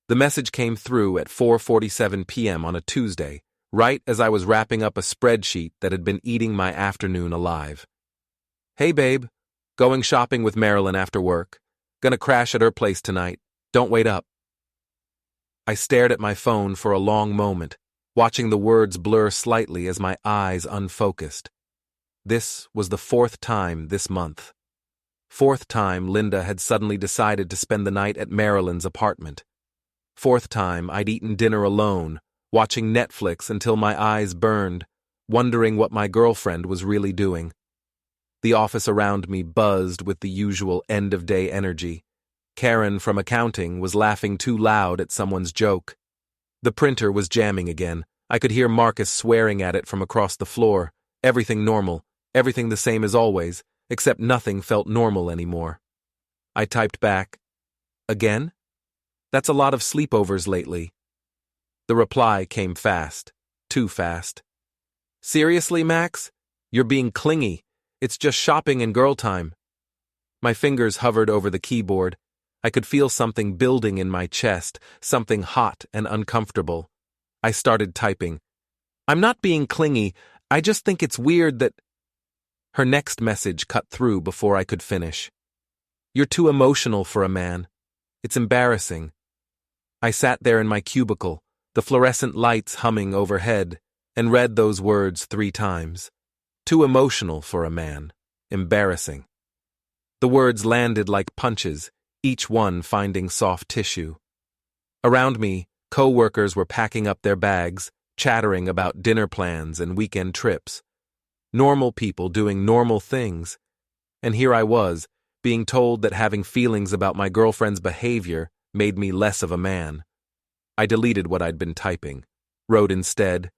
The message came through at 4:47 p.m. on a Tuesday, right as I was wrapping up a spreadsheet that had been eating my afternoon alive. Hey babe, going shopping with Merylin after work. Gonna crash at her place tonight. Don't wait up. I stared at my phone for a long moment, watching the words blur slightly as my eyes unfocused. This was the 4th time this month. 4th time Linda had suddenly decided to spend the night at Merylin's apartment. 4th time I'd eaten dinner alone, watching Netflix until my eyes burned, wondering what my girlfriend was really doing. The office around me buzzed with the usual end-of-day energy. Karen from accounting was laughing too loud at someone's joke. The printer was jamming again. I could hear Marcus swearing at it from across the floor. Everything normal, everything the same as always, except nothing felt normal anymore. I typed back, "Again? That's a lot of sleepovers lately." The reply came fast, too fast. "Seriously, Max? You're being clingy. It's just shopping and girl time." My fingers hovered over the keyboard. I could feel something building in my chest, something hot and uncomfortable. I started typing. "I'm not being clingy, I just think it's weird that—" Her next message cut through before I could finish. "You're too emotional for a man. It's embarrassing." I sat there in my cubicle, the fluorescent lights humming overhead, and read those words 3 times. Too emotional for a man. Embarrassing. The words landed like punches, each one finding soft tissue. Around me, co-workers were packing up their bags, chattering about dinner plans and weekend trips. Normal people doing normal things. And here I was, being told that having feelings about my girlfriend's behavior made me less of a man. I deleted what I'd been typing, wrote instead,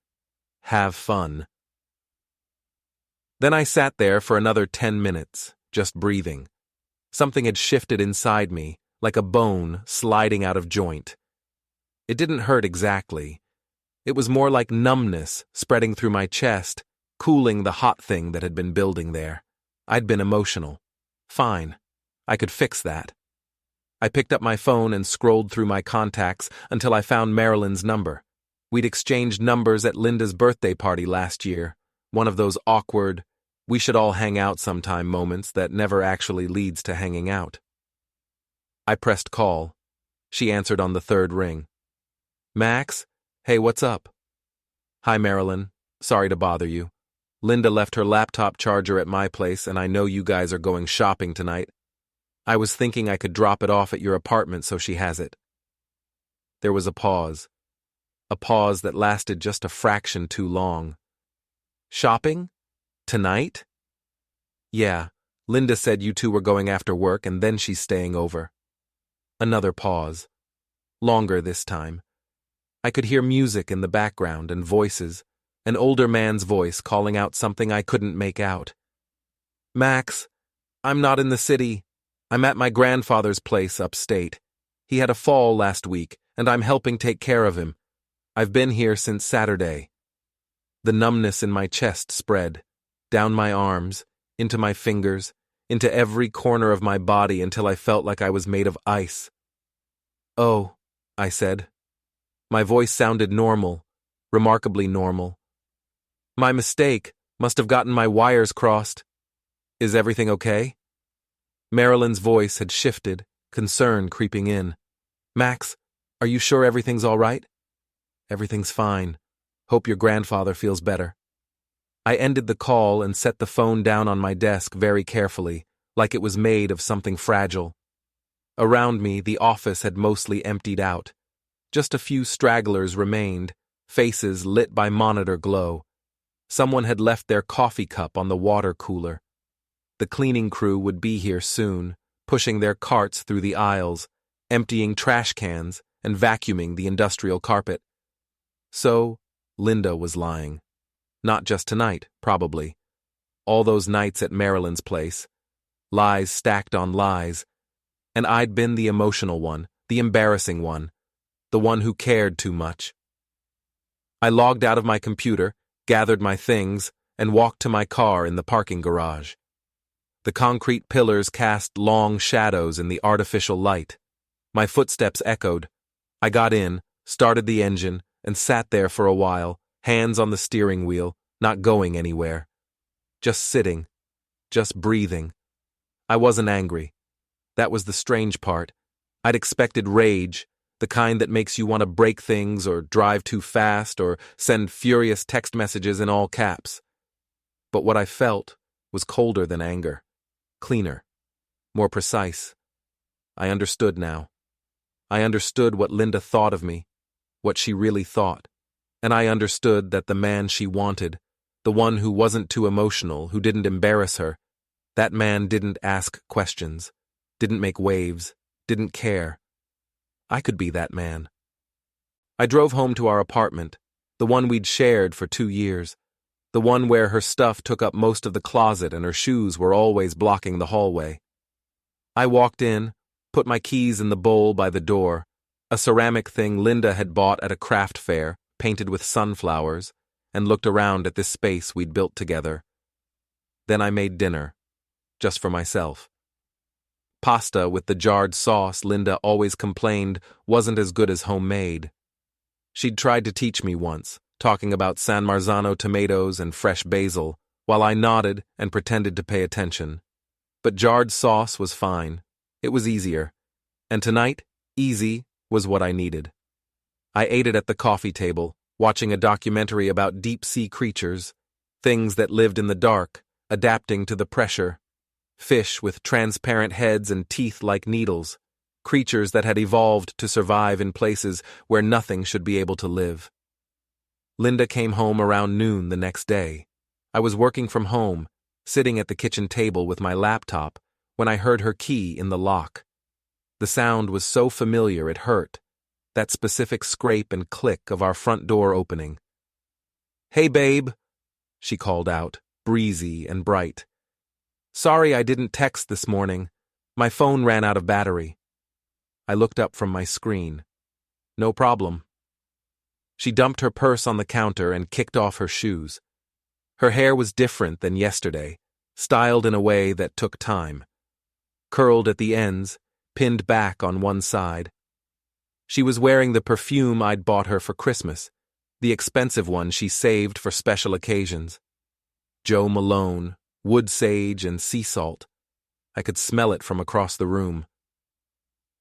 "Have fun." Then I sat there for another 10 minutes, just breathing. Something had shifted inside me, like a bone sliding out of joint. It didn't hurt exactly. It was more like numbness spreading through my chest, cooling the hot thing that had been building there. I'd been emotional. Fine. I could fix that. I picked up my phone and scrolled through my contacts until I found Merylin's number. We'd exchanged numbers at Linda's birthday party last year, one of those awkward, we should all hang out sometime moments that never actually leads to hanging out. I pressed call. She answered on the 3rd ring. "Max? Hey, what's up?" "Hi, Merylin. Sorry to bother you. Linda left her laptop charger at my place and I know you guys are going shopping tonight. I was thinking I could drop it off at your apartment so she has it." There was a pause that lasted just a fraction too long. "Shopping? Tonight?" "Yeah, Linda said you two were going after work and then she's staying over." Another pause. Longer this time. I could hear music in the background and voices, an older man's voice calling out something I couldn't make out. "Max, I'm not in the city. I'm at my grandfather's place upstate. He had a fall last week, and I'm helping take care of him. I've been here since Saturday." The numbness in my chest spread, down my arms, into my fingers, into every corner of my body until I felt like I was made of ice. "Oh," I said. My voice sounded normal, remarkably normal. "My mistake, must have gotten my wires crossed. Is everything okay?" Merylin's voice had shifted, concern creeping in. "Max, are you sure everything's all right?" "Everything's fine. Hope your grandfather feels better." I ended the call and set the phone down on my desk very carefully, like it was made of something fragile. Around me, the office had mostly emptied out. Just a few stragglers remained, faces lit by monitor glow. Someone had left their coffee cup on the water cooler. The cleaning crew would be here soon, pushing their carts through the aisles, emptying trash cans, and vacuuming the industrial carpet. So, Linda was lying. Not just tonight, probably. All those nights at Merylin's place. Lies stacked on lies. And I'd been the emotional one, the embarrassing one, the one who cared too much. I logged out of my computer, gathered my things, and walked to my car in the parking garage. The concrete pillars cast long shadows in the artificial light. My footsteps echoed. I got in, started the engine, and sat there for a while, hands on the steering wheel, not going anywhere. Just sitting, just breathing. I wasn't angry. That was the strange part. I'd expected rage, the kind that makes you want to break things or drive too fast or send furious text messages in all caps. But what I felt was colder than anger, cleaner, more precise. I understood now. I understood what Linda thought of me, what she really thought, and I understood that the man she wanted, the one who wasn't too emotional, who didn't embarrass her, that man didn't ask questions, didn't make waves, didn't care. I could be that man. I drove home to our apartment, the one we'd shared for 2 years, the one where her stuff took up most of the closet and her shoes were always blocking the hallway. I walked in, put my keys in the bowl by the door, a ceramic thing Linda had bought at a craft fair, painted with sunflowers, and looked around at this space we'd built together. Then I made dinner, just for myself. Pasta with the jarred sauce Linda always complained wasn't as good as homemade. She'd tried to teach me once, talking about San Marzano tomatoes and fresh basil, while I nodded and pretended to pay attention. But jarred sauce was fine. It was easier. And tonight, easy was what I needed. I ate it at the coffee table, watching a documentary about deep-sea creatures, things that lived in the dark, adapting to the pressure. Fish with transparent heads and teeth like needles, creatures that had evolved to survive in places where nothing should be able to live. Linda came home around noon the next day. I was working from home, sitting at the kitchen table with my laptop, when I heard her key in the lock. The sound was so familiar it hurt, that specific scrape and click of our front door opening. "Hey, babe," she called out, breezy and bright. "Sorry I didn't text this morning. My phone ran out of battery." I looked up from my screen. "No problem." She dumped her purse on the counter and kicked off her shoes. Her hair was different than yesterday, styled in a way that took time. Curled at the ends, pinned back on one side. She was wearing the perfume I'd bought her for Christmas, the expensive one she saved for special occasions. Joe Malone, wood sage and sea salt. I could smell it from across the room.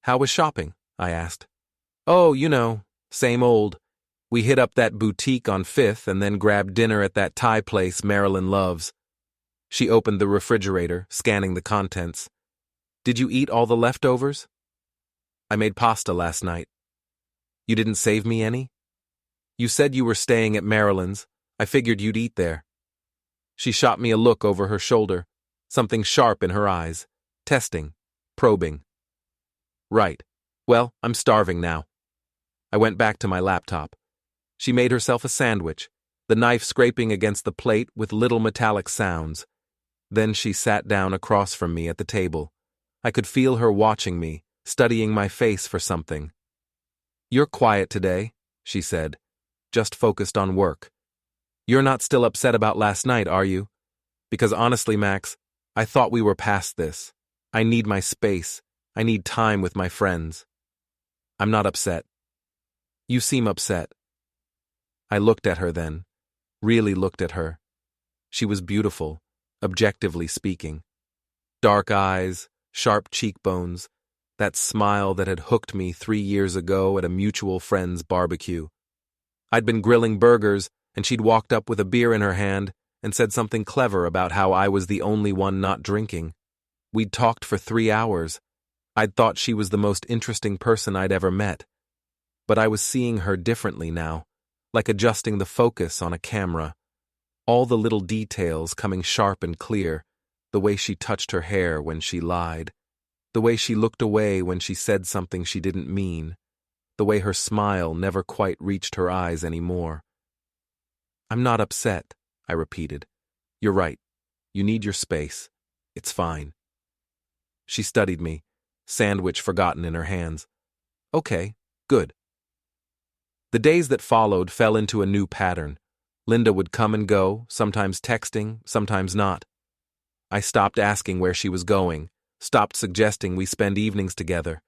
"How was shopping?" I asked. "Oh, same old. We hit up that boutique on 5th and then grabbed dinner at that Thai place Merylin loves." She opened the refrigerator, scanning the contents. "Did you eat all the leftovers?" "I made pasta last night." "You didn't save me any?" "You said you were staying at Merylin's. I figured you'd eat there." She shot me a look over her shoulder, something sharp in her eyes, testing, probing. "Right. Well, I'm starving now." I went back to my laptop. She made herself a sandwich, the knife scraping against the plate with little metallic sounds. Then she sat down across from me at the table. I could feel her watching me, studying my face for something. "You're quiet today," she said, just focused on work. "You're not still upset about last night, are you? Because honestly, Max, I thought we were past this. I need my space. I need time with my friends." "I'm not upset." "You seem upset." I looked at her then, really looked at her. She was beautiful, objectively speaking. Dark eyes, sharp cheekbones, that smile that had hooked me 3 years ago at a mutual friend's barbecue. I'd been grilling burgers, and she'd walked up with a beer in her hand and said something clever about how I was the only one not drinking. We'd talked for 3 hours. I'd thought she was the most interesting person I'd ever met. But I was seeing her differently now, like adjusting the focus on a camera. All the little details coming sharp and clear, the way she touched her hair when she lied, the way she looked away when she said something she didn't mean, the way her smile never quite reached her eyes anymore. "I'm not upset," I repeated. "You're right. You need your space. It's fine." She studied me, sandwich forgotten in her hands. "Okay, good." The days that followed fell into a new pattern. Linda would come and go, sometimes texting, sometimes not. I stopped asking where she was going, stopped suggesting we spend evenings together.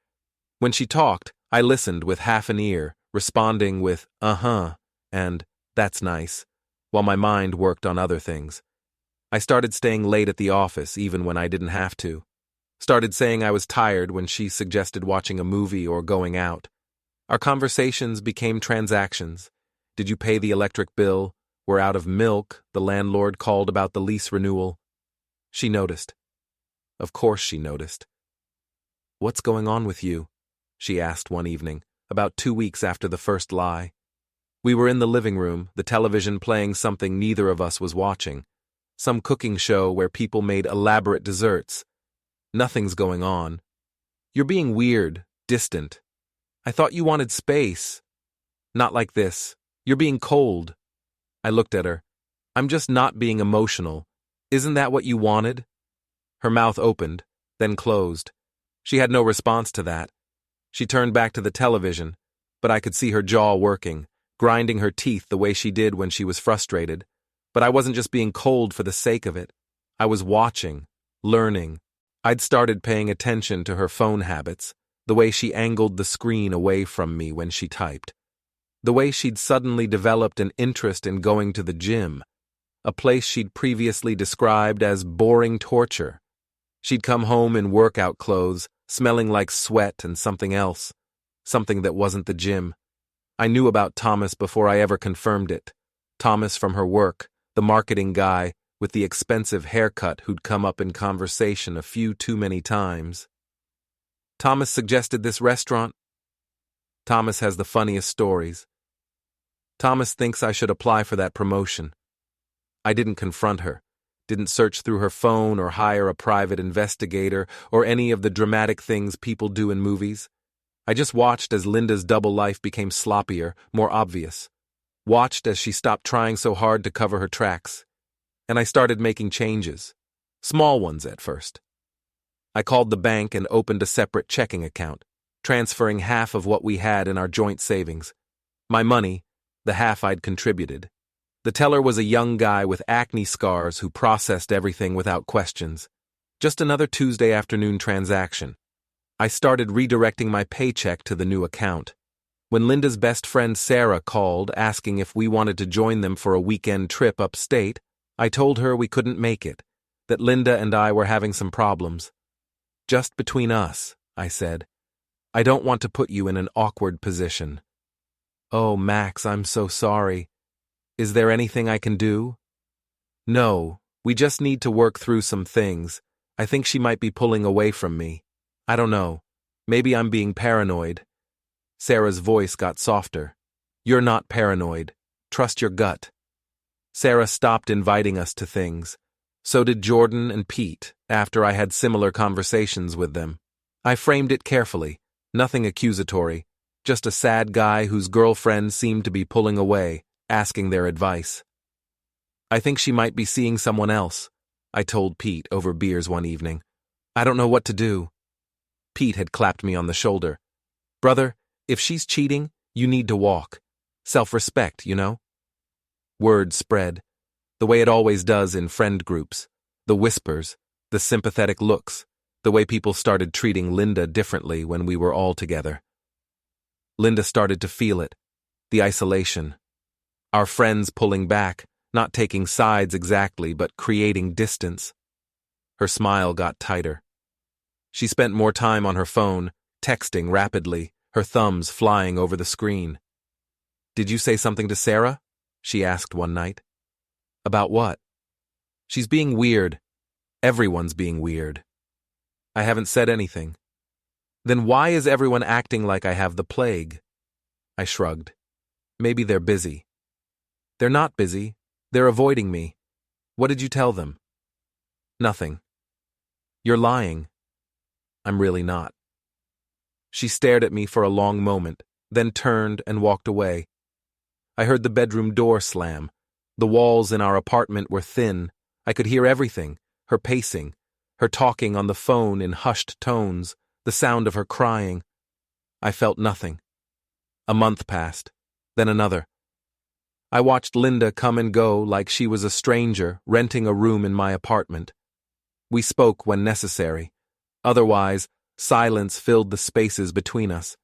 When she talked, I listened with half an ear, responding with, uh-huh, and, that's nice, while my mind worked on other things. I started staying late at the office even when I didn't have to. Started saying I was tired when she suggested watching a movie or going out. Our conversations became transactions. Did you pay the electric bill? We're out of milk. The landlord called about the lease renewal. She noticed. Of course she noticed. What's going on with you? She asked one evening, about 2 weeks after the first lie. We were in the living room, the television playing something neither of us was watching. Some cooking show where people made elaborate desserts. Nothing's going on. You're being weird, distant. I thought you wanted space. Not like this. You're being cold. I looked at her. I'm just not being emotional. Isn't that what you wanted? Her mouth opened, then closed. She had no response to that. She turned back to the television, but I could see her jaw working, grinding her teeth the way she did when she was frustrated. But I wasn't just being cold for the sake of it. I was watching, learning. I'd started paying attention to her phone habits, the way she angled the screen away from me when she typed. The way she'd suddenly developed an interest in going to the gym, a place she'd previously described as boring torture. She'd come home in workout clothes, smelling like sweat and something else, something that wasn't the gym. I knew about Thomas before I ever confirmed it. Thomas from her work, the marketing guy with the expensive haircut who'd come up in conversation a few too many times. Thomas suggested this restaurant. Thomas has the funniest stories. Thomas thinks I should apply for that promotion. I didn't confront her, didn't search through her phone or hire a private investigator or any of the dramatic things people do in movies. I just watched as Linda's double life became sloppier, more obvious. Watched as she stopped trying so hard to cover her tracks. And I started making changes. Small ones at first. I called the bank and opened a separate checking account, transferring half of what we had in our joint savings. My money, the half I'd contributed. The teller was a young guy with acne scars who processed everything without questions. Just another Tuesday afternoon transaction. I started redirecting my paycheck to the new account. When Linda's best friend Sarah called asking if we wanted to join them for a weekend trip upstate, I told her we couldn't make it, that Linda and I were having some problems. Just between us, I said. I don't want to put you in an awkward position. Oh, Max, I'm so sorry. Is there anything I can do? No, we just need to work through some things. I think she might be pulling away from me. I don't know. Maybe I'm being paranoid. Sarah's voice got softer. You're not paranoid. Trust your gut. Sarah stopped inviting us to things. So did Jordan and Pete, after I had similar conversations with them. I framed it carefully, nothing accusatory, just a sad guy whose girlfriend seemed to be pulling away, asking their advice. I think she might be seeing someone else, I told Pete over beers one evening. I don't know what to do. Pete had clapped me on the shoulder. Brother, if she's cheating, you need to walk. Self-respect, you know? Word spread, the way it always does in friend groups. The whispers, the sympathetic looks, the way people started treating Linda differently when we were all together. Linda started to feel it, the isolation. Our friends pulling back, not taking sides exactly, but creating distance. Her smile got tighter. She spent more time on her phone, texting rapidly, her thumbs flying over the screen. Did you say something to Sarah? She asked one night. About what? She's being weird. Everyone's being weird. I haven't said anything. Then why is everyone acting like I have the plague? I shrugged. Maybe they're busy. They're not busy. They're avoiding me. What did you tell them? Nothing. You're lying. I'm really not. She stared at me for a long moment, then turned and walked away. I heard the bedroom door slam. The walls in our apartment were thin. I could hear everything, her pacing, her talking on the phone in hushed tones, the sound of her crying. I felt nothing. A month passed, then another. I watched Linda come and go like she was a stranger renting a room in my apartment. We spoke when necessary. Otherwise, silence filled the spaces between us.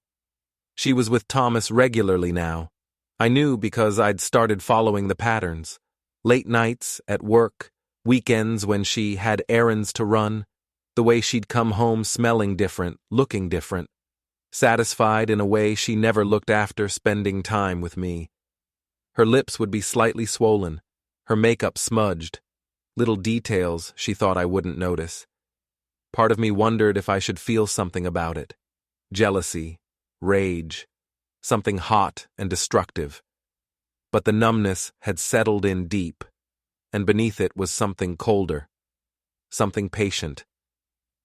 She was with Thomas regularly now. I knew because I'd started following the patterns. Late nights, at work, weekends when she had errands to run, the way she'd come home smelling different, looking different, satisfied in a way she never looked after spending time with me. Her lips would be slightly swollen, her makeup smudged, little details she thought I wouldn't notice. Part of me wondered if I should feel something about it. Jealousy, rage, something hot and destructive. But the numbness had settled in deep, and beneath it was something colder, something patient.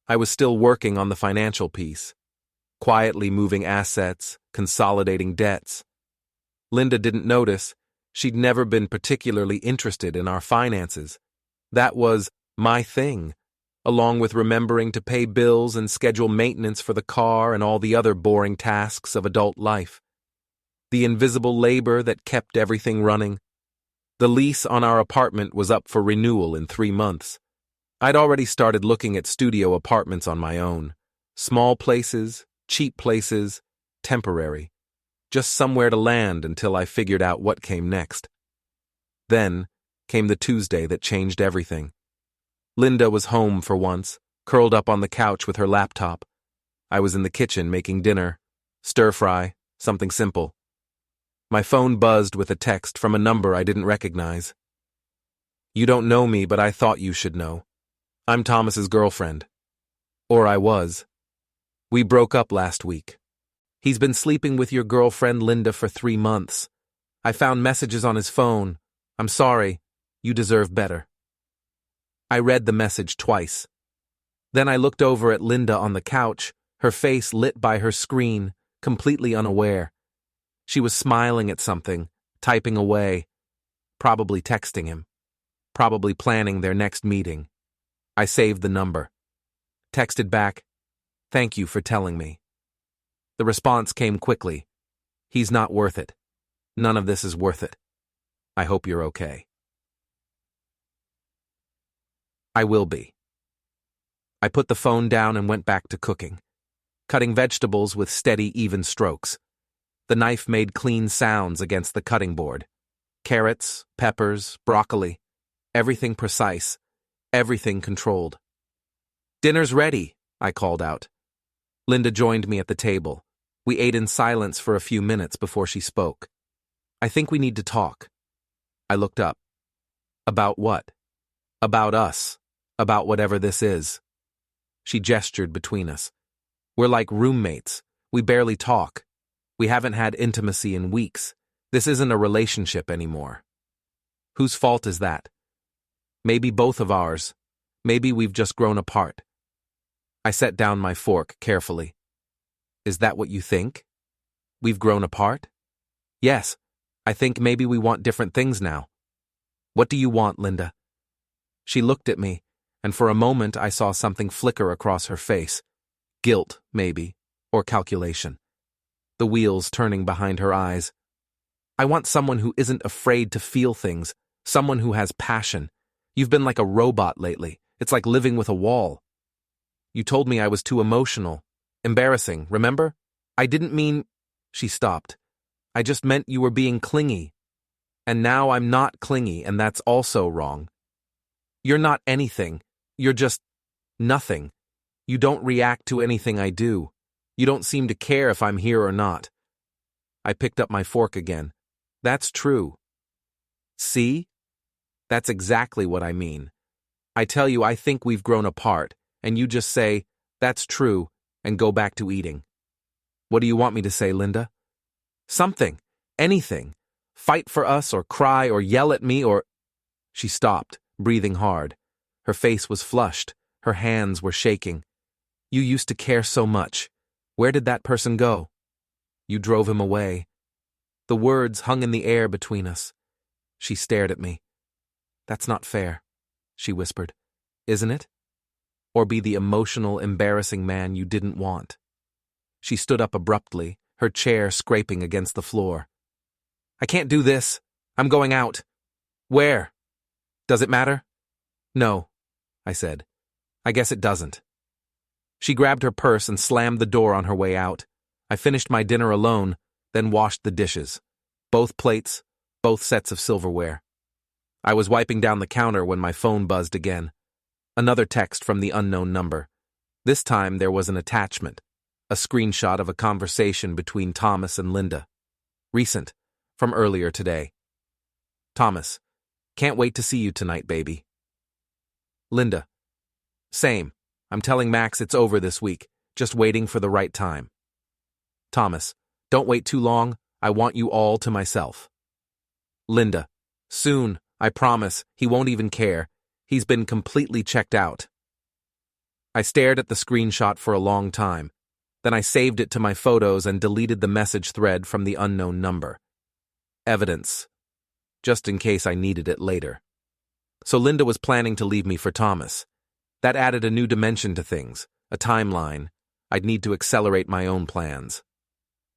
I was still working on the financial piece, quietly moving assets, consolidating debts. Linda didn't notice. She'd never been particularly interested in our finances. That was my thing, along with remembering to pay bills and schedule maintenance for the car and all the other boring tasks of adult life. The invisible labor that kept everything running. The lease on our apartment was up for renewal in 3 months. I'd already started looking at studio apartments on my own. Small places, cheap places, temporary. Just somewhere to land until I figured out what came next. Then came the Tuesday that changed everything. Linda was home for once, curled up on the couch with her laptop. I was in the kitchen making dinner, stir-fry, something simple. My phone buzzed with a text from a number I didn't recognize. "You don't know me, but I thought you should know. I'm Thomas's girlfriend. Or I was. We broke up last week. He's been sleeping with your girlfriend Linda for 3 months. I found messages on his phone. I'm sorry. You deserve better." I read the message twice. Then I looked over at Linda on the couch, her face lit by her screen, completely unaware. She was smiling at something, typing away, probably texting him, probably planning their next meeting. I saved the number. Texted back, "Thank you for telling me." The response came quickly. "He's not worth it. None of this is worth it. I hope you're okay." I will be. I put the phone down and went back to cooking, cutting vegetables with steady, even strokes. The knife made clean sounds against the cutting board. Carrots, peppers, broccoli, everything precise, everything controlled. "Dinner's ready," I called out. Linda joined me at the table. We ate in silence for a few minutes before she spoke. "I think we need to talk." I looked up. "About what?" "About us. About whatever this is." She gestured between us. "We're like roommates. We barely talk. We haven't had intimacy in weeks. This isn't a relationship anymore." "Whose fault is that?" "Maybe both of ours. Maybe we've just grown apart." I set down my fork carefully. "Is that what you think? We've grown apart?" "Yes. I think maybe we want different things now." "What do you want, Linda?" She looked at me, and for a moment I saw something flicker across her face. Guilt, maybe, or calculation. The wheels turning behind her eyes. "I want someone who isn't afraid to feel things, someone who has passion. You've been like a robot lately. It's like living with a wall." "You told me I was too emotional. Embarrassing, remember? I didn't mean—" She stopped. "I just meant you were being clingy. And now I'm not clingy, and that's also wrong. You're not anything. You're just nothing. You don't react to anything I do. You don't seem to care if I'm here or not." I picked up my fork again. "That's true." "See? That's exactly what I mean. I tell you I think we've grown apart, and you just say, 'That's true,' and go back to eating." "What do you want me to say, Linda?" "Something. Anything. Fight for us, or cry, or yell at me, or—" She stopped, breathing hard. Her face was flushed. Her hands were shaking. "You used to care so much. Where did that person go?" "You drove him away." The words hung in the air between us. She stared at me. "That's not fair," she whispered. "Isn't it? Or be the emotional, embarrassing man you didn't want." She stood up abruptly, her chair scraping against the floor. "I can't do this. I'm going out." "Where? Does it matter?" "No," I said. "I guess it doesn't." She grabbed her purse and slammed the door on her way out. I finished my dinner alone, then washed the dishes. Both plates, both sets of silverware. I was wiping down the counter when my phone buzzed again. Another text from the unknown number. This time there was an attachment, a screenshot of a conversation between Thomas and Linda. Recent, from earlier today. Thomas, can't wait to see you tonight, baby. Linda, same. I'm telling Max it's over this week, just waiting for the right time. Thomas, don't wait too long, I want you all to myself. Linda, soon, I promise, he won't even care. He's been completely checked out. I stared at the screenshot for a long time. Then I saved it to my photos and deleted the message thread from the unknown number. Evidence. Just in case I needed it later. So Linda was planning to leave me for Thomas. That added a new dimension to things, a timeline. I'd need to accelerate my own plans.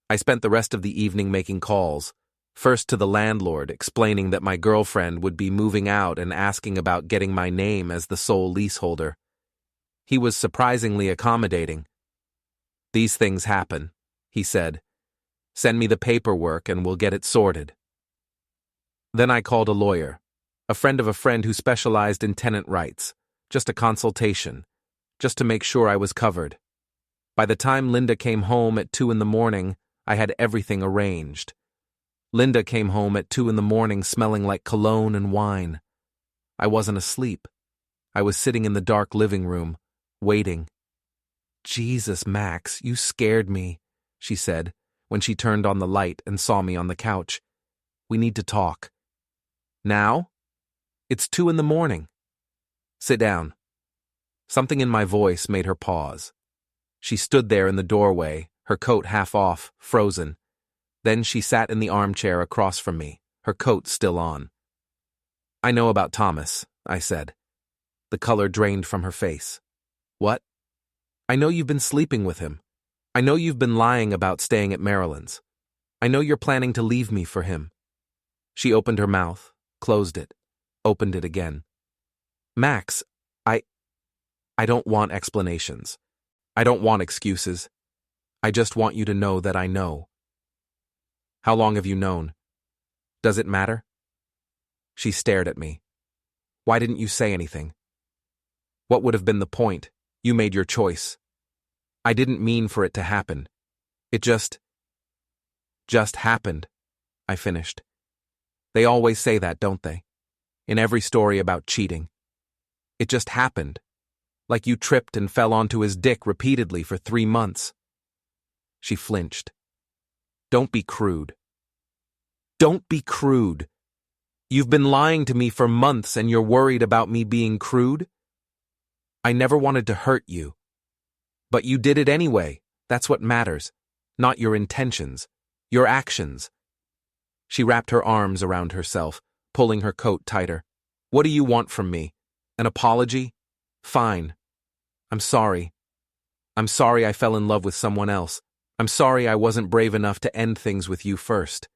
I spent the rest of the evening making calls, first to the landlord explaining that my girlfriend would be moving out and asking about getting my name as the sole leaseholder. He was surprisingly accommodating. These things happen, he said. Send me the paperwork and we'll get it sorted. Then I called a lawyer, a friend of a friend who specialized in tenant rights, just a consultation, just to make sure I was covered. By the time Linda came home at 2 a.m, I had everything arranged. Linda came home at 2 a.m. smelling like cologne and wine. I wasn't asleep. I was sitting in the dark living room, waiting. Jesus, Max, you scared me, she said, when she turned on the light and saw me on the couch. We need to talk. Now? It's 2 a.m. Sit down. Something in my voice made her pause. She stood there in the doorway, her coat half off, frozen. Then she sat in the armchair across from me, her coat still on. I know about Thomas, I said. The color drained from her face. What? I know you've been sleeping with him. I know you've been lying about staying at Merylin's. I know you're planning to leave me for him. She opened her mouth, closed it, opened it again. Max, I don't want explanations. I don't want excuses. I just want you to know that I know. How long have you known? Does it matter? She stared at me. Why didn't you say anything? What would have been the point? You made your choice. I didn't mean for it to happen. It just happened, I finished. They always say that, don't they? In every story about cheating. It just happened. Like you tripped and fell onto his dick repeatedly for 3 months. She flinched. Don't be crude. Don't be crude. You've been lying to me for months and you're worried about me being crude? I never wanted to hurt you. But you did it anyway. That's what matters. Not your intentions. Your actions. She wrapped her arms around herself, pulling her coat tighter. What do you want from me? An apology? Fine. I'm sorry. I'm sorry I fell in love with someone else. I'm sorry I wasn't brave enough to end things with you first.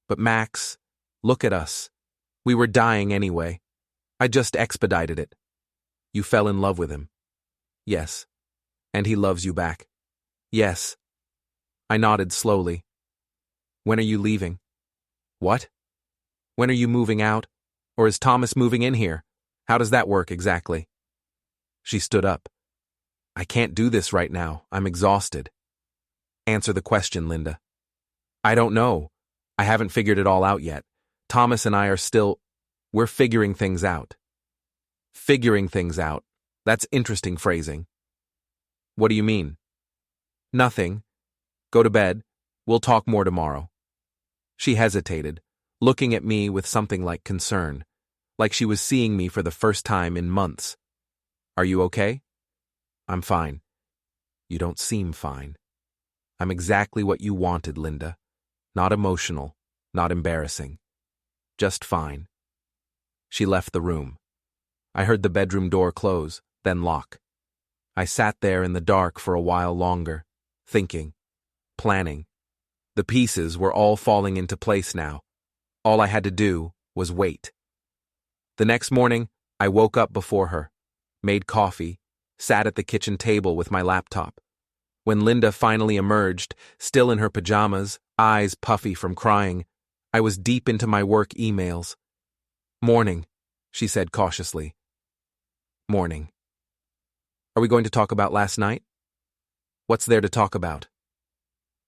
But Max, look at us. We were dying anyway. I just expedited it. You fell in love with him. Yes. And he loves you back. Yes. I nodded slowly. When are you leaving? What? When are you moving out? Or is Thomas moving in here? How does that work exactly? She stood up. I can't do this right now. I'm exhausted. Answer the question, Linda. I don't know. I haven't figured it all out yet. Thomas and I are still... We're figuring things out. Figuring things out. That's interesting phrasing. What do you mean? Nothing. Go to bed. We'll talk more tomorrow. She hesitated, looking at me with something like concern, like she was seeing me for the first time in months. Are you okay? I'm fine. You don't seem fine. I'm exactly what you wanted, Linda. Not emotional, not embarrassing. Just fine. She left the room. I heard the bedroom door close, then lock. I sat there in the dark for a while longer, thinking, planning. The pieces were all falling into place now. All I had to do was wait. The next morning, I woke up before her, made coffee, sat at the kitchen table with my laptop. When Linda finally emerged, still in her pajamas, eyes puffy from crying, I was deep into my work emails. "Morning," she said cautiously. "Morning. Are we going to talk about last night?" "What's there to talk about?"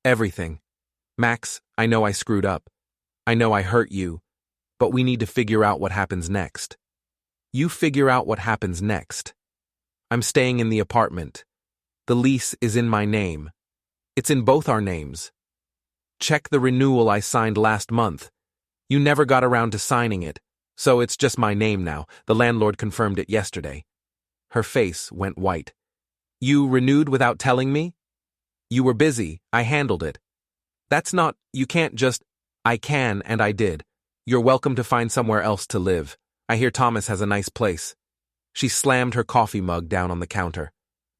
"Everything. Max, I know I screwed up. I know I hurt you, but we need to figure out what happens next." "You figure out what happens next. I'm staying in the apartment. The lease is in my name. It's in both our names. Check the renewal I signed last month. You never got around to signing it, so it's just my name now. The landlord confirmed it yesterday." Her face went white. "You renewed without telling me?" "You were busy. I handled it." "That's not, you can't just—" "I can, and I did. You're welcome to find somewhere else to live. I hear Thomas has a nice place." She slammed her coffee mug down on the counter.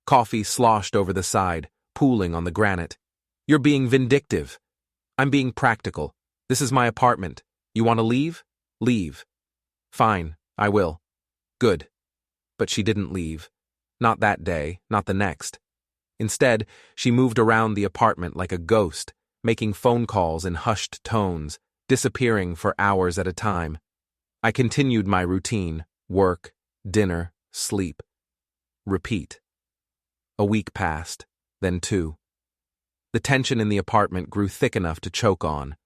Coffee sloshed over the side, pooling on the granite. "You're being vindictive." "I'm being practical. This is my apartment. You want to leave? Leave." "Fine, I will." "Good." But she didn't leave. Not that day, not the next. Instead, she moved around the apartment like a ghost, making phone calls in hushed tones, disappearing for hours at a time. I continued my routine: work, dinner, sleep. Repeat. A week passed, then 2. The tension in the apartment grew thick enough to choke on.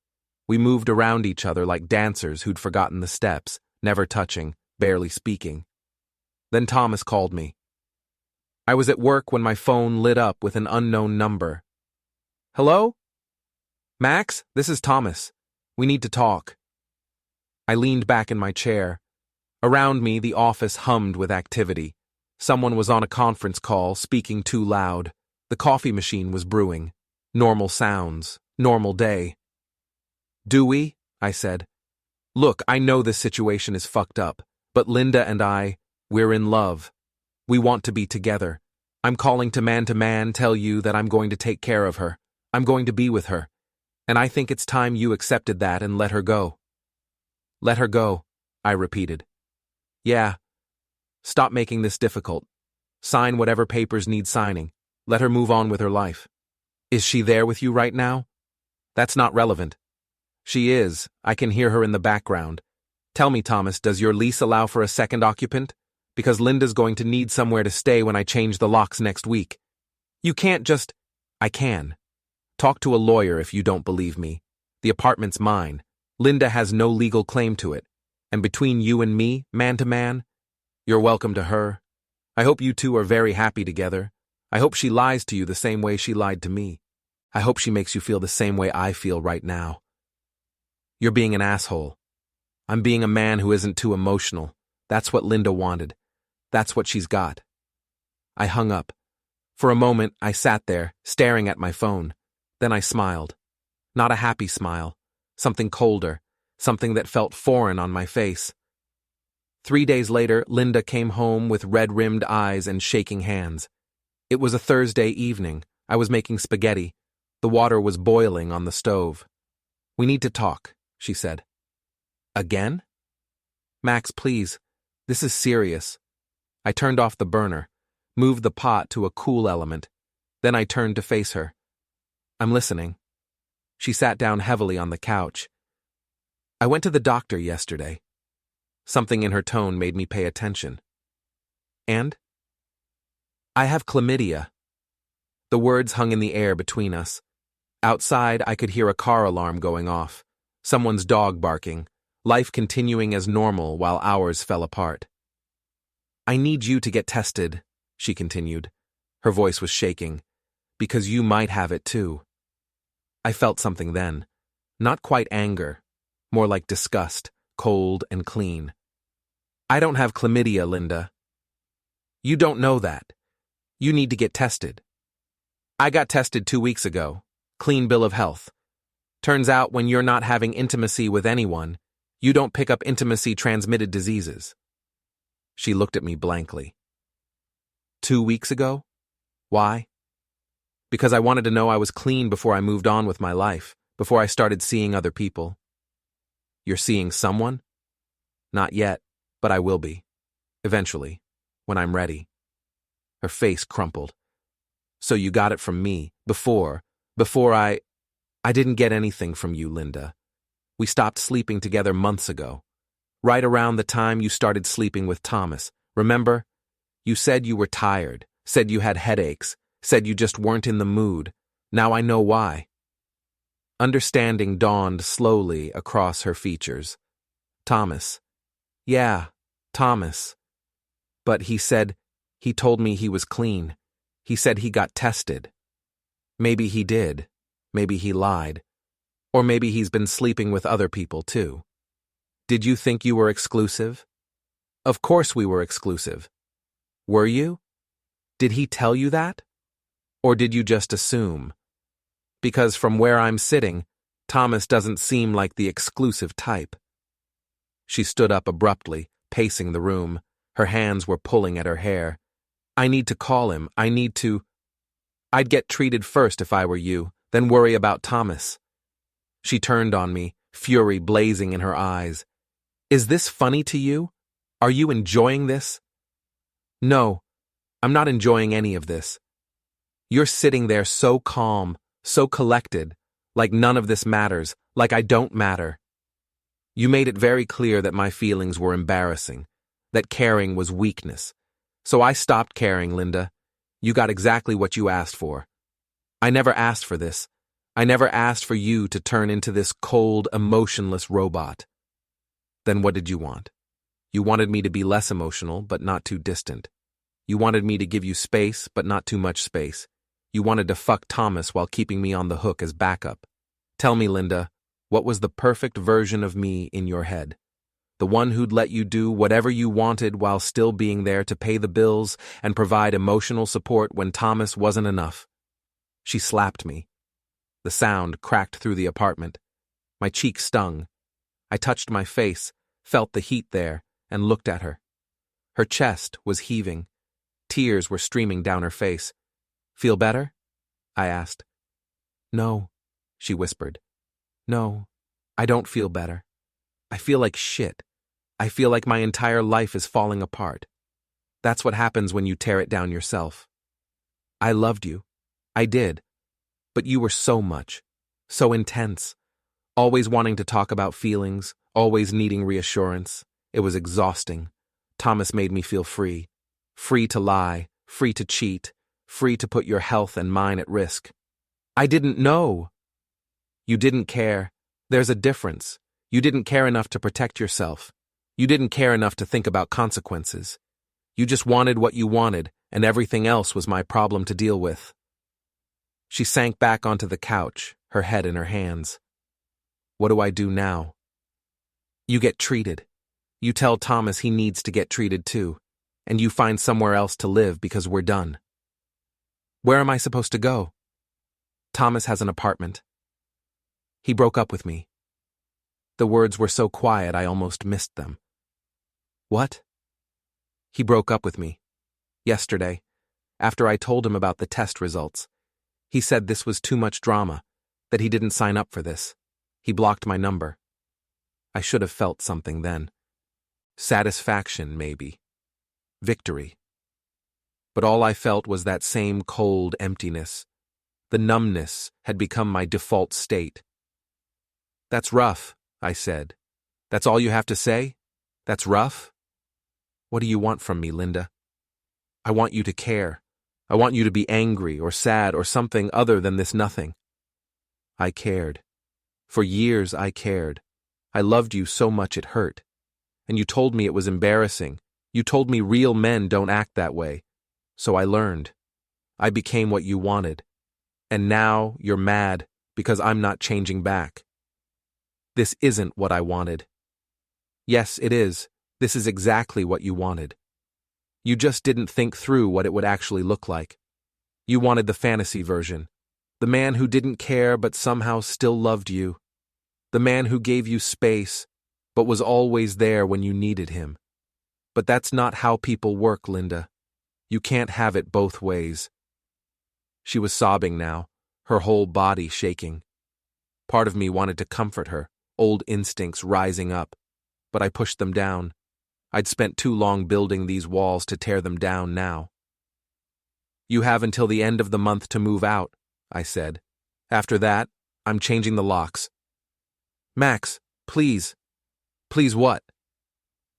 We moved around each other like dancers who'd forgotten the steps, never touching, barely speaking. Then Thomas called me. I was at work when my phone lit up with an unknown number. "Hello? Max, this is Thomas. We need to talk." I leaned back in my chair. Around me, the office hummed with activity. Someone was on a conference call, speaking too loud. The coffee machine was brewing. Normal sounds. Normal day. "Do we?" I said. "Look, I know this situation is fucked up, but Linda and we're in love. We want to be together. I'm calling to man, tell you that I'm going to take care of her. I'm going to be with her. And I think it's time you accepted that and let her go." "Let her go," I repeated. "Yeah. Stop making this difficult. Sign whatever papers need signing. Let her move on with her life." "Is she there with you right now?" "That's not relevant." "She is. I can hear her in the background. Tell me, Thomas, does your lease allow for a second occupant? Because Linda's going to need somewhere to stay when I change the locks next week." "You can't just—" "I can. Talk to a lawyer if you don't believe me. The apartment's mine. Linda has no legal claim to it. And between you and me, man to man, you're welcome to her. I hope you two are very happy together. I hope she lies to you the same way she lied to me. I hope she makes you feel the same way I feel right now." "You're being an asshole. I'm being a man who isn't too emotional. That's what Linda wanted. That's what she's got." I hung up. For a moment, I sat there, staring at my phone. Then I smiled. Not a happy smile. Something colder. Something that felt foreign on my face. 3 days later, Linda came home with red-rimmed eyes and shaking hands. It was a Thursday evening. I was making spaghetti. The water was boiling on the stove. "We need to talk," she said. "Again?" "Max, please. This is serious." I turned off the burner, moved the pot to a cool element. Then I turned to face her. "I'm listening." She sat down heavily on the couch. "I went to the doctor yesterday." Something in her tone made me pay attention. "And?" "I have chlamydia." The words hung in the air between us. Outside, I could hear a car alarm going off, someone's dog barking, life continuing as normal while ours fell apart. "I need you to get tested," she continued. Her voice was shaking. "Because you might have it too." I felt something then. Not quite anger. More like disgust, cold and clean. "I don't have chlamydia, Linda." "You don't know that. You need to get tested." "I got tested 2 weeks ago. Clean bill of health. Turns out when you're not having intimacy with anyone, you don't pick up intimacy-transmitted diseases." She looked at me blankly. 2 weeks ago? Why? Because I wanted to know I was clean before I moved on with my life, before I started seeing other people. "You're seeing someone?" "Not yet, but I will be. Eventually, when I'm ready." Her face crumpled. So you got it from me, before I didn't get anything from you, Linda. We stopped sleeping together months ago. Right around the time you started sleeping with Thomas, remember? You said you were tired, said you had headaches, said you just weren't in the mood. Now I know why. Understanding dawned slowly across her features. Thomas. Yeah, Thomas. But he told me he was clean. He said he got tested. Maybe he did. Maybe he lied. Or maybe he's been sleeping with other people too. Did you think you were exclusive? Of course we were exclusive. Were you? Did he tell you that? Or did you just assume? Because from where I'm sitting, Thomas doesn't seem like the exclusive type. She stood up abruptly, pacing the room. Her hands were pulling at her hair. I need to call him. I'd get treated first if I were you, then worry about Thomas. She turned on me, fury blazing in her eyes. Is this funny to you? Are you enjoying this? No, I'm not enjoying any of this. You're sitting there so calm, so collected, like none of this matters, like I don't matter. You made it very clear that my feelings were embarrassing, that caring was weakness. So I stopped caring, Linda. You got exactly what you asked for. I never asked for this. I never asked for you to turn into this cold, emotionless robot. Then what did you want? You wanted me to be less emotional, but not too distant. You wanted me to give you space, but not too much space. You wanted to fuck Thomas while keeping me on the hook as backup. Tell me, Linda, what was the perfect version of me in your head? The one who'd let you do whatever you wanted while still being there to pay the bills and provide emotional support when Thomas wasn't enough. She slapped me. The sound cracked through the apartment. My cheek stung. I touched my face, felt the heat there, and looked at her. Her chest was heaving. Tears were streaming down her face. Feel better? I asked. No, she whispered. No, I don't feel better. I feel like shit. I feel like my entire life is falling apart. That's what happens when you tear it down yourself. I loved you. I did. But you were so much. So intense. Always wanting to talk about feelings, always needing reassurance. It was exhausting. Thomas made me feel free. Free to lie, free to cheat, free to put your health and mine at risk. I didn't know. You didn't care. There's a difference. You didn't care enough to protect yourself. You didn't care enough to think about consequences. You just wanted what you wanted, and everything else was my problem to deal with. She sank back onto the couch, her head in her hands. What do I do now? You get treated. You tell Thomas he needs to get treated too, and you find somewhere else to live because we're done. Where am I supposed to go? Thomas has an apartment. He broke up with me. The words were so quiet I almost missed them. What? He broke up with me. Yesterday, after I told him about the test results. He said this was too much drama, that he didn't sign up for this. He blocked my number. I should have felt something then. Satisfaction, maybe. Victory. But all I felt was that same cold emptiness. The numbness had become my default state. That's rough, I said. That's all you have to say? That's rough? What do you want from me, Linda? I want you to care. I want you to be angry or sad or something other than this nothing. I cared. For years I cared. I loved you so much it hurt. And you told me it was embarrassing. You told me real men don't act that way. So I learned. I became what you wanted. And now you're mad because I'm not changing back. This isn't what I wanted. Yes, it is. This is exactly what you wanted. You just didn't think through what it would actually look like. You wanted the fantasy version. The man who didn't care but somehow still loved you. The man who gave you space but was always there when you needed him. But that's not how people work, Linda. You can't have it both ways. She was sobbing now, her whole body shaking. Part of me wanted to comfort her, old instincts rising up, but I pushed them down. I'd spent too long building these walls to tear them down now. You have until the end of the month to move out, I said. After that, I'm changing the locks. Max, please. Please what?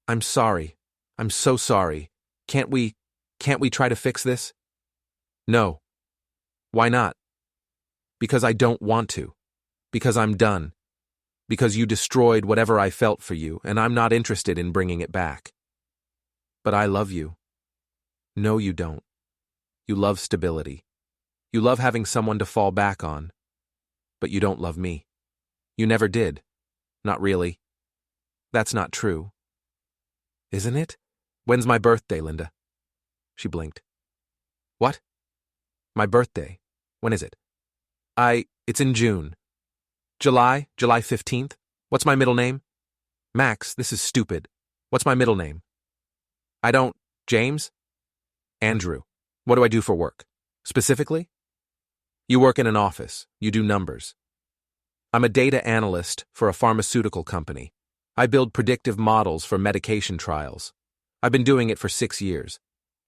I'm sorry. I'm so sorry. Can't we try to fix this? No. Why not? Because I don't want to. Because I'm done. Because you destroyed whatever I felt for you, and I'm not interested in bringing it back. But I love you. No, you don't. You love stability. You love having someone to fall back on. But you don't love me. You never did. Not really. That's not true. Isn't it? When's my birthday, Linda? She blinked. What? My birthday. When is it? It's in June. July 15th? What's my middle name? Max, this is stupid. What's my middle name? James? Andrew. What do I do for work? Specifically? You work in an office. You do numbers. I'm a data analyst for a pharmaceutical company. I build predictive models for medication trials. I've been doing it for 6 years.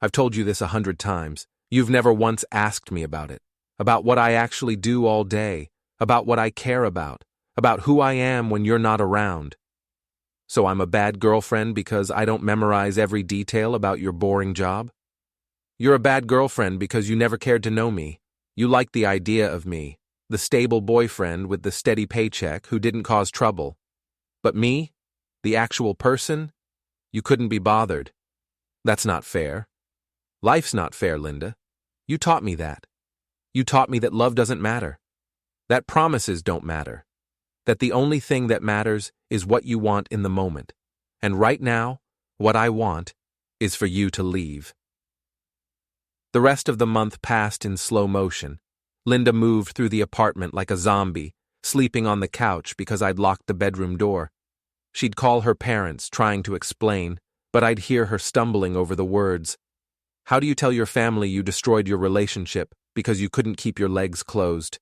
I've told you this 100 times. You've never once asked me about it, about what I actually do all day, about what I care about who I am when you're not around. So I'm a bad girlfriend because I don't memorize every detail about your boring job? You're a bad girlfriend because you never cared to know me. You liked the idea of me, the stable boyfriend with the steady paycheck who didn't cause trouble. But me, the actual person, you couldn't be bothered. That's not fair. Life's not fair, Linda. You taught me that. You taught me that love doesn't matter. That promises don't matter. That the only thing that matters is what you want in the moment. And right now, what I want is for you to leave. The rest of the month passed in slow motion. Linda moved through the apartment like a zombie, sleeping on the couch because I'd locked the bedroom door. She'd call her parents, trying to explain, but I'd hear her stumbling over the words. How do you tell your family you destroyed your relationship because you couldn't keep your legs closed?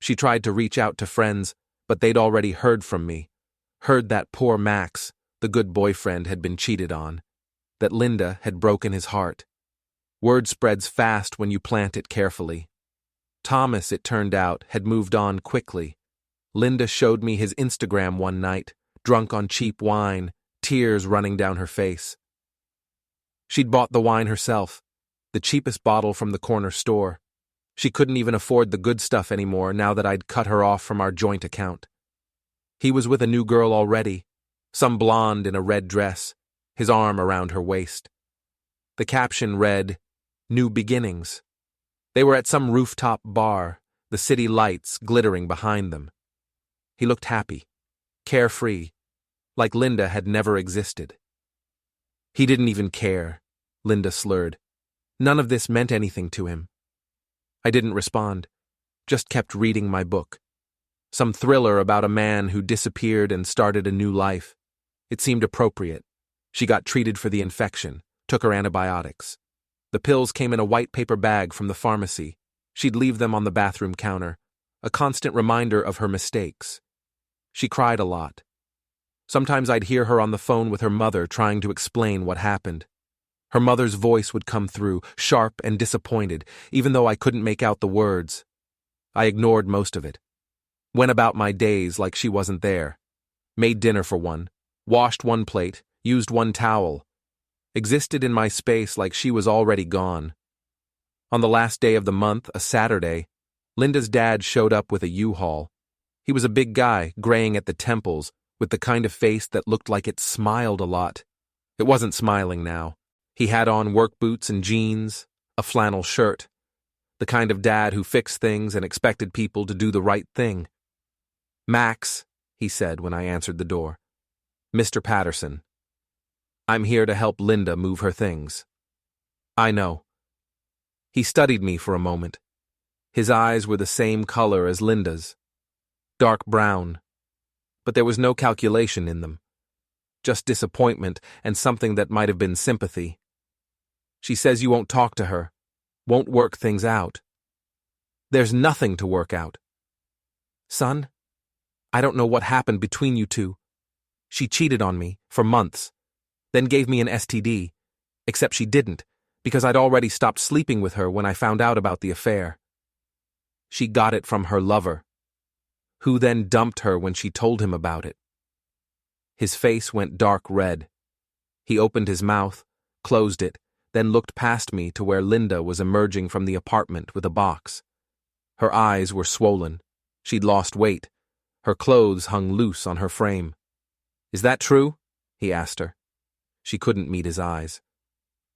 She tried to reach out to friends, but they'd already heard from me. Heard that poor Max, the good boyfriend, had been cheated on. That Linda had broken his heart. Word spreads fast when you plant it carefully. Thomas, it turned out, had moved on quickly. Linda showed me his Instagram one night, drunk on cheap wine, tears running down her face. She'd bought the wine herself, the cheapest bottle from the corner store. She couldn't even afford the good stuff anymore now that I'd cut her off from our joint account. He was with a new girl already, some blonde in a red dress, his arm around her waist. The caption read, New Beginnings. They were at some rooftop bar, the city lights glittering behind them. He looked happy, carefree, like Linda had never existed. He didn't even care, Linda slurred. None of this meant anything to him. I didn't respond, just kept reading my book. Some thriller about a man who disappeared and started a new life. It seemed appropriate. She got treated for the infection, took her antibiotics. The pills came in a white paper bag from the pharmacy. She'd leave them on the bathroom counter, a constant reminder of her mistakes. She cried a lot. Sometimes I'd hear her on the phone with her mother trying to explain what happened. Her mother's voice would come through, sharp and disappointed, even though I couldn't make out the words. I ignored most of it. Went about my days like she wasn't there. Made dinner for one, washed one plate, used one towel. Existed in my space like she was already gone. On the last day of the month, a Saturday, Linda's dad showed up with a U-Haul. He was a big guy, graying at the temples, with the kind of face that looked like it smiled a lot. It wasn't smiling now. He had on work boots and jeans, a flannel shirt. The kind of dad who fixed things and expected people to do the right thing. Max, he said when I answered the door. Mr. Patterson. I'm here to help Linda move her things. I know. He studied me for a moment. His eyes were the same color as Linda's. Dark brown. But there was no calculation in them. Just disappointment and something that might have been sympathy. She says you won't talk to her, won't work things out. There's nothing to work out. Son, I don't know what happened between you two. She cheated on me for months, then gave me an STD, except she didn't. because I'd already stopped sleeping with her when I found out about the affair. She got it from her lover, who then dumped her when she told him about it. His face went dark red. He opened his mouth, closed it, then looked past me to where Linda was emerging from the apartment with a box. Her eyes were swollen. She'd lost weight. Her clothes hung loose on her frame. "Is that true?" he asked her. She couldn't meet his eyes.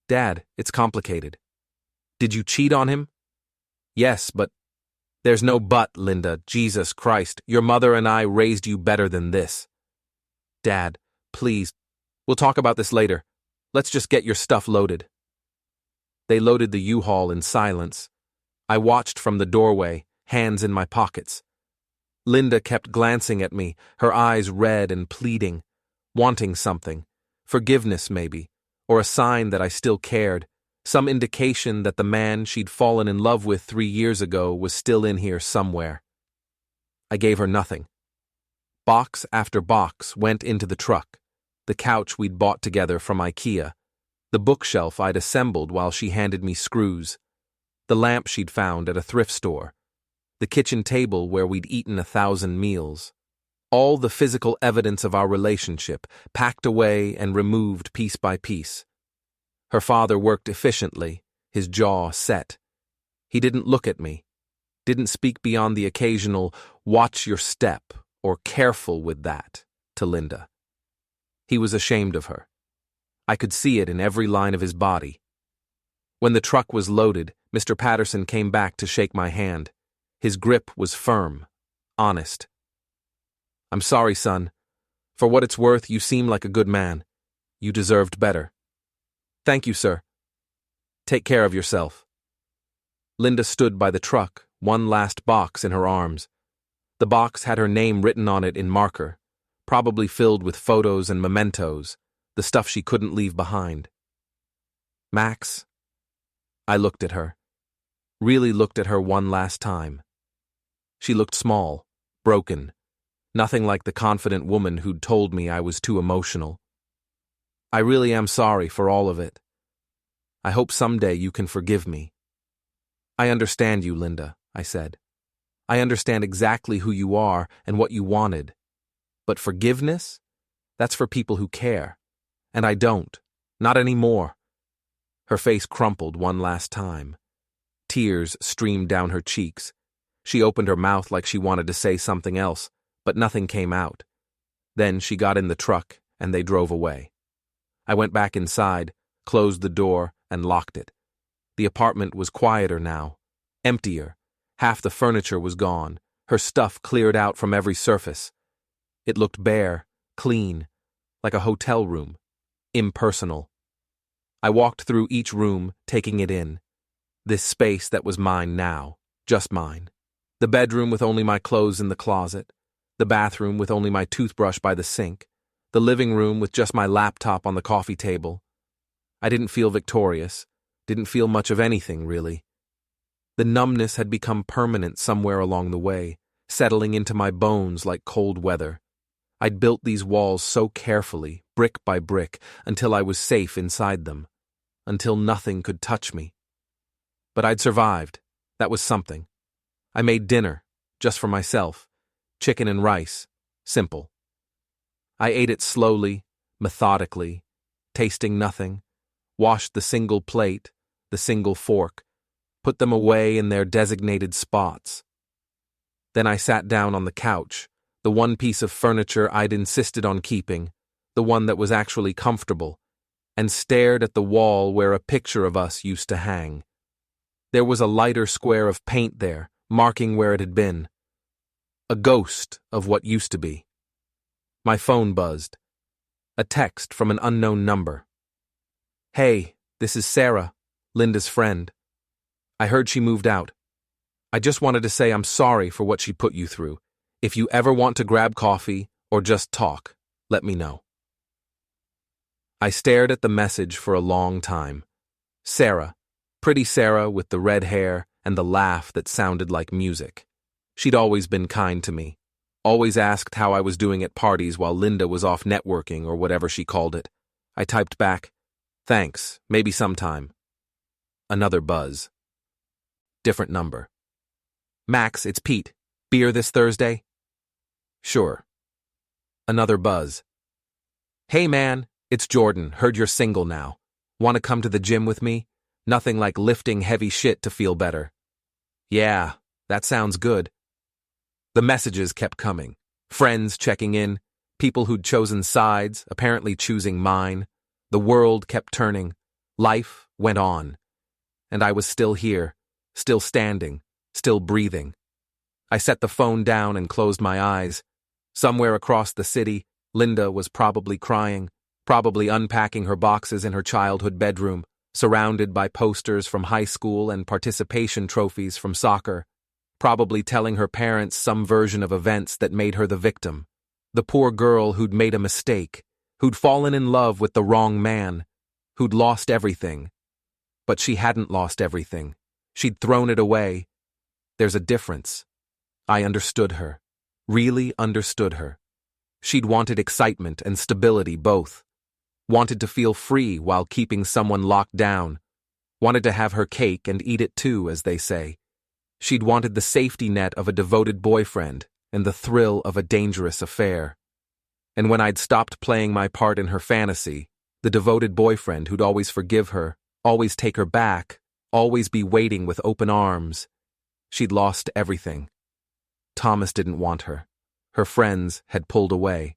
"Dad, it's complicated." "Did you cheat on him?" "Yes, but—" "There's no but, Linda. Jesus Christ, your mother and I raised you better than this." "Dad, please. We'll talk about this later. Let's just get your stuff loaded." They loaded the U-Haul in silence. I watched from the doorway, hands in my pockets. Linda kept glancing at me, her eyes red and pleading, wanting something. Forgiveness, maybe, or a sign that I still cared, some indication that the man she'd fallen in love with 3 years ago was still in here somewhere. I gave her nothing. Box after box went into the truck, the couch we'd bought together from IKEA, the bookshelf I'd assembled while she handed me screws, the lamp she'd found at a thrift store, the kitchen table where we'd eaten 1,000 meals. All the physical evidence of our relationship, packed away and removed piece by piece. Her father worked efficiently, his jaw set. He didn't look at me, didn't speak beyond the occasional "watch your step" or "careful with that" to Linda. He was ashamed of her. I could see it in every line of his body. When the truck was loaded, Mr. Patterson came back to shake my hand. His grip was firm, honest. "I'm sorry, son. For what it's worth, you seem like a good man. You deserved better." "Thank you, sir. Take care of yourself." Linda stood by the truck, one last box in her arms. The box had her name written on it in marker, probably filled with photos and mementos, the stuff she couldn't leave behind. "Max?" I looked at her. Really looked at her one last time. She looked small, broken, nothing like the confident woman who'd told me I was too emotional. "I really am sorry for all of it. I hope someday you can forgive me." "I understand you, Linda," I said. "I understand exactly who you are and what you wanted. But forgiveness? That's for people who care. And I don't. Not anymore." Her face crumpled one last time. Tears streamed down her cheeks. She opened her mouth like she wanted to say something else, but nothing came out. Then she got in the truck, and they drove away. I went back inside, closed the door, and locked it. The apartment was quieter now, emptier. Half the furniture was gone, her stuff cleared out from every surface. It looked bare, clean, like a hotel room, impersonal. I walked through each room, taking it in. This space that was mine now, just mine. The bedroom with only my clothes in the closet, the bathroom with only my toothbrush by the sink, the living room with just my laptop on the coffee table. I didn't feel victorious, didn't feel much of anything, really. The numbness had become permanent somewhere along the way, settling into my bones like cold weather. I'd built these walls so carefully, brick by brick, until I was safe inside them, until nothing could touch me. But I'd survived. That was something. I made dinner, just for myself, chicken and rice, simple. I ate it slowly, methodically, tasting nothing, washed the single plate, the single fork, put them away in their designated spots. Then I sat down on the couch, the one piece of furniture I'd insisted on keeping, the one that was actually comfortable, and stared at the wall where a picture of us used to hang. There was a lighter square of paint there, marking where it had been. A ghost of what used to be. My phone buzzed. A text from an unknown number. "Hey, this is Sarah, Linda's friend. I heard she moved out. I just wanted to say I'm sorry for what she put you through. If you ever want to grab coffee or just talk, let me know." I stared at the message for a long time. Sarah, pretty Sarah with the red hair and the laugh that sounded like music. She'd always been kind to me, always asked how I was doing at parties while Linda was off networking or whatever she called it. I typed back, "Thanks, maybe sometime." Another buzz. Different number. Max, it's Pete. Beer this Thursday? Sure. Another buzz. Hey man, it's Jordan. Heard you're single now. Want to come to the gym with me? Nothing like lifting heavy shit to feel better. Yeah, that sounds good. The messages kept coming. Friends checking in, people who'd chosen sides, apparently choosing mine. The world kept turning. Life went on. And I was still here, still standing, still breathing. I set the phone down and closed my eyes. Somewhere across the city, Linda was probably crying, probably unpacking her boxes in her childhood bedroom, surrounded by posters from high school and participation trophies from soccer, probably telling her parents some version of events that made her the victim, the poor girl who'd made a mistake, who'd fallen in love with the wrong man, who'd lost everything. But she hadn't lost everything. She'd thrown it away. There's a difference. I understood her, really understood her. She'd wanted excitement and stability both. Wanted to feel free while keeping someone locked down. Wanted to have her cake and eat it too, as they say. She'd wanted the safety net of a devoted boyfriend and the thrill of a dangerous affair. And when I'd stopped playing my part in her fantasy, the devoted boyfriend who'd always forgive her, always take her back, always be waiting with open arms, she'd lost everything. Thomas didn't want her. Her friends had pulled away.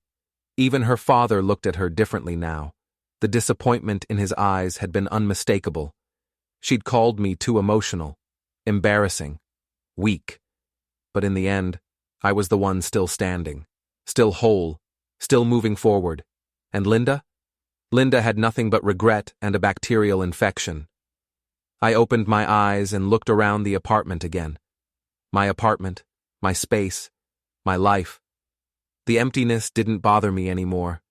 Even her father looked at her differently now. The disappointment in his eyes had been unmistakable. She'd called me too emotional, embarrassing, weak. But in the end, I was the one still standing, still whole, still moving forward. And Linda? Linda had nothing but regret and a bacterial infection. I opened my eyes and looked around the apartment again. My apartment, my space, my life. The emptiness didn't bother me anymore.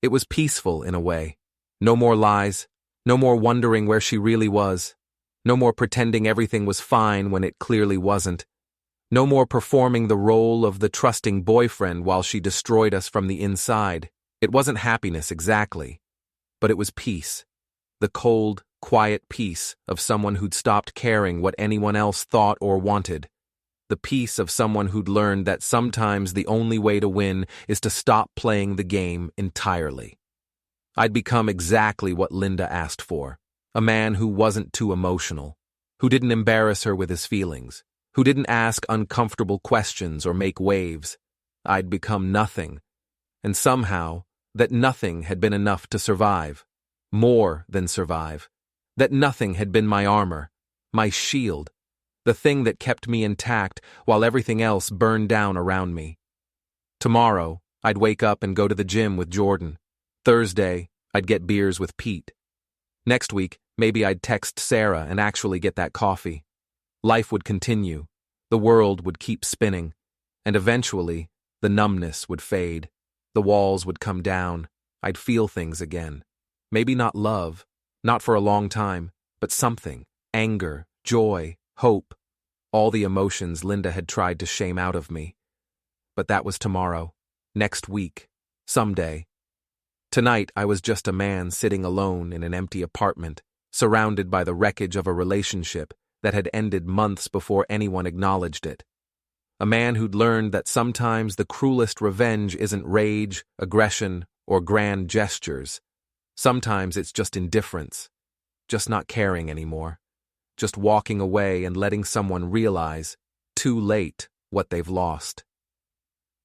It was peaceful in a way. No more lies, no more wondering where she really was, no more pretending everything was fine when it clearly wasn't, no more performing the role of the trusting boyfriend while she destroyed us from the inside. It wasn't happiness exactly, but it was peace. The cold, quiet peace of someone who'd stopped caring what anyone else thought or wanted. The peace of someone who'd learned that sometimes the only way to win is to stop playing the game entirely. I'd become exactly what Linda asked for, a man who wasn't too emotional, who didn't embarrass her with his feelings, who didn't ask uncomfortable questions or make waves. I'd become nothing, and somehow that nothing had been enough to survive, more than survive, that nothing had been my armor, my shield, the thing that kept me intact while everything else burned down around me. Tomorrow, I'd wake up and go to the gym with Jordan. Thursday, I'd get beers with Pete. Next week, maybe I'd text Sarah and actually get that coffee. Life would continue. The world would keep spinning. And eventually, the numbness would fade. The walls would come down. I'd feel things again. Maybe not love, not for a long time, but something. Anger, joy, hope. All the emotions Linda had tried to shame out of me. But that was tomorrow, next week, someday. Tonight I was just a man sitting alone in an empty apartment, surrounded by the wreckage of a relationship that had ended months before anyone acknowledged it. A man who'd learned that sometimes the cruelest revenge isn't rage, aggression, or grand gestures. Sometimes it's just indifference, just not caring anymore, just walking away and letting someone realize, too late, what they've lost.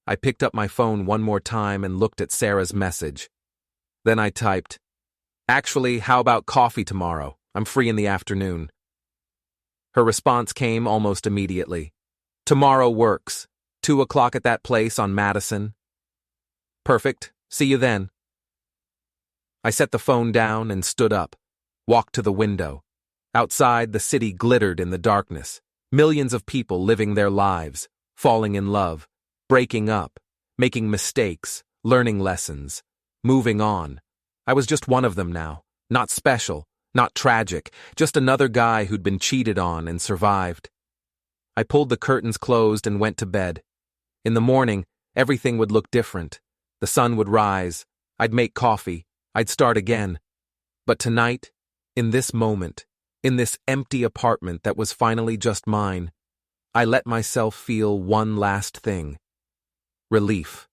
I picked up my phone one more time and looked at Sarah's message. Then I typed, "Actually, how about coffee tomorrow? I'm free in the afternoon." Her response came almost immediately. "Tomorrow works. 2 o'clock at that place on Madison." "Perfect. See you then." I set the phone down and stood up, walked to the window. Outside, the city glittered in the darkness. Millions of people living their lives, falling in love, breaking up, making mistakes, learning lessons, moving on. I was just one of them now, not special, not tragic, just another guy who'd been cheated on and survived. I pulled the curtains closed and went to bed. In the morning, everything would look different. The sun would rise. I'd make coffee. I'd start again. But tonight, in this moment, In this empty apartment that was finally just mine, I let myself feel one last thing: relief.